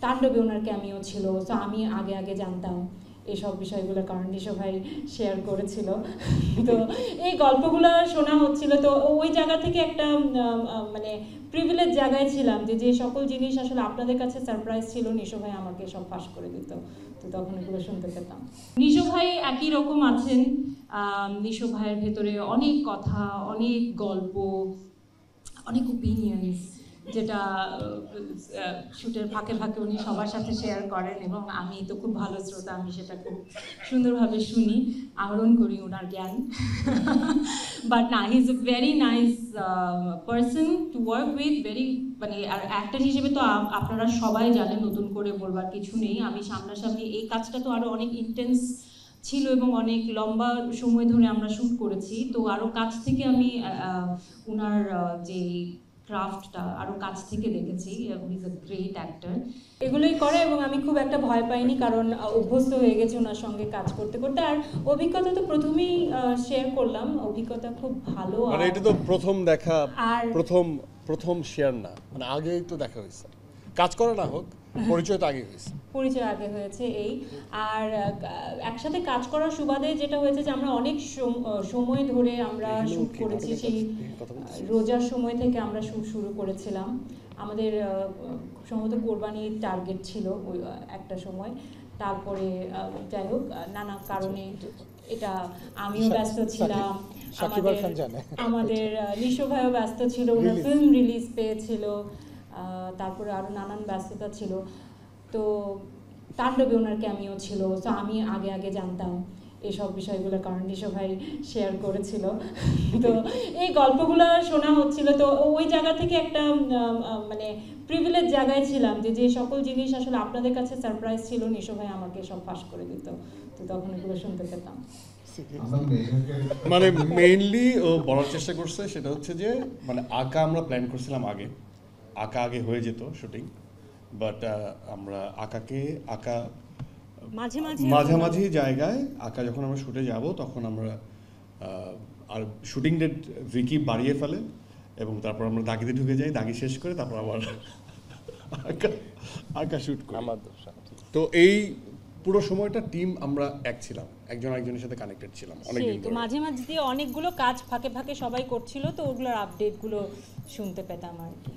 তাণ্ডবে ওনার ক্যামিও ছিল। তো আমি আগে আগে জানতাম এইসব বিষয়গুলো, কারণ নিশো ভাই শেয়ার করেছিল। তো এই গল্পগুলো শোনা হচ্ছিল, তো ওই জায়গা থেকে একটা মানে প্রিভিলেজ জায়গায় ছিলাম যে যে সকল জিনিস আসলে আপনাদের কাছে সারপ্রাইজ ছিল নিশো ভাই আমাকে সব ফাঁস করে দিত, তো তখন এগুলো শুনতে পেতাম। নিশো ভাই একই রকম আছেন, নিশো ভাইয়ের ভেতরে অনেক কথা, অনেক গল্প, অনেক ওপিনিয়ন্স, যেটা শুটের ফাঁকে ফাঁকে উনি সবার সাথে শেয়ার করেন, এবং আমি তো খুব ভালো শ্রোতা, আমি সেটা খুব সুন্দরভাবে শুনি, আহরণ করি ওনার জ্ঞান। বাট না, he is a very nice person to work with, very, মানে আর অ্যাক্টর হিসেবে তো আপনারা সবাই জানেন, নতুন করে বলবার কিছু নেই। আমি সামনাসামনি এই কাজটা তো আরও অনেক ইন্টেন্স ছিল এবং অনেক লম্বা সময় ধরে আমরা শ্যুট করেছি, তো আরও কাছ থেকে আমি ওনার যে ক্রাফটটা আরও কাছ থেকে দেখেছি। Is a great actor. এগুলোই করে, এবং আমি খুব একটা ভয় পাইনি, কারণ অভ্যস্ত হয়ে গেছে ওনার সঙ্গে কাজ করতে করতে। আর অভিজ্ঞতা তো প্রথমেই শেয়ার করলাম, অভিজ্ঞতা খুব ভালো। মানে এটা তো প্রথম দেখা, আর প্রথম শেয়ার না, মানে আগেই তো দেখা হয়েছে, কাজ করা না হোক, পরিচয় তো আগে হয়েছে, পরিচয় আগে হয়েছে এই। আর একসাথে কাজ করার সুবাদে যেটা হয়েছে যে আমরা অনেক সময় ধরে আমরা শ্যুট করেছি, সেই রোজার সময় থেকে আমরা শ্যুট শুরু করেছিলাম। আমাদের সম্ভবত কোরবানির টার্গেট ছিল ওই একটা সময়, তারপরে যাই হোক নানা কারণে এটা আমিও ব্যস্ত ছিলাম, আমাদের নিশো ভাইও ব্যস্ত ছিল, ওনার ফিল্ম রিলিজ পেয়েছিল, তারপরে আরও নানান ব্যস্ততা ছিল। তো তাণ্ডবে ওনার ক্যামিও ছিল, তো আমি আগে আগে জানতাম এইসব বিষয়গুলো, কারণ নিশো ভাই শেয়ার করেছিল। তো এই গল্পগুলো শোনা হচ্ছিল, তো ওই জায়গা থেকে একটা মানে প্রিভিলেজ জায়গায় ছিলাম যে যে সকল জিনিস আসলে আপনাদের কাছে সারপ্রাইজ ছিল নিশো ভাই আমাকে সব ফাঁস করে দিত, তো তখন এগুলো শুনতে পেতাম। মানে মেইনলি ও বলার চেষ্টা করছে সেটা হচ্ছে যে মানে আঁকা আমরা প্ল্যান করছিলাম আঁকা আগে হয়ে যেত শুটিং, বাট আমরা আঁকা মাঝামাঝি জায়গায় আঁকা যখন আমরা শুটে যাব তখন আমরা আর শুটিং ডেট ভিকি বাড়িয়ে ফেলে, এবং তারপর আমরা দাগিতে ঢুকে যাই, দাগি শেষ করে তারপর আবার আঁকা শুট করি। তো এই পুরো সময়টা টিম আমরা এক ছিলাম, একজন আরেকজনের সাথে কানেক্টেড ছিলাম অনেকদিন ধরে। মাঝে মাঝে দিয়ে অনেকগুলো কাজ ফাঁকে ফাঁকে সবাই করছিল, তো ওগুলোর আপডেটগুলো শুনতে পেতাম আর কি।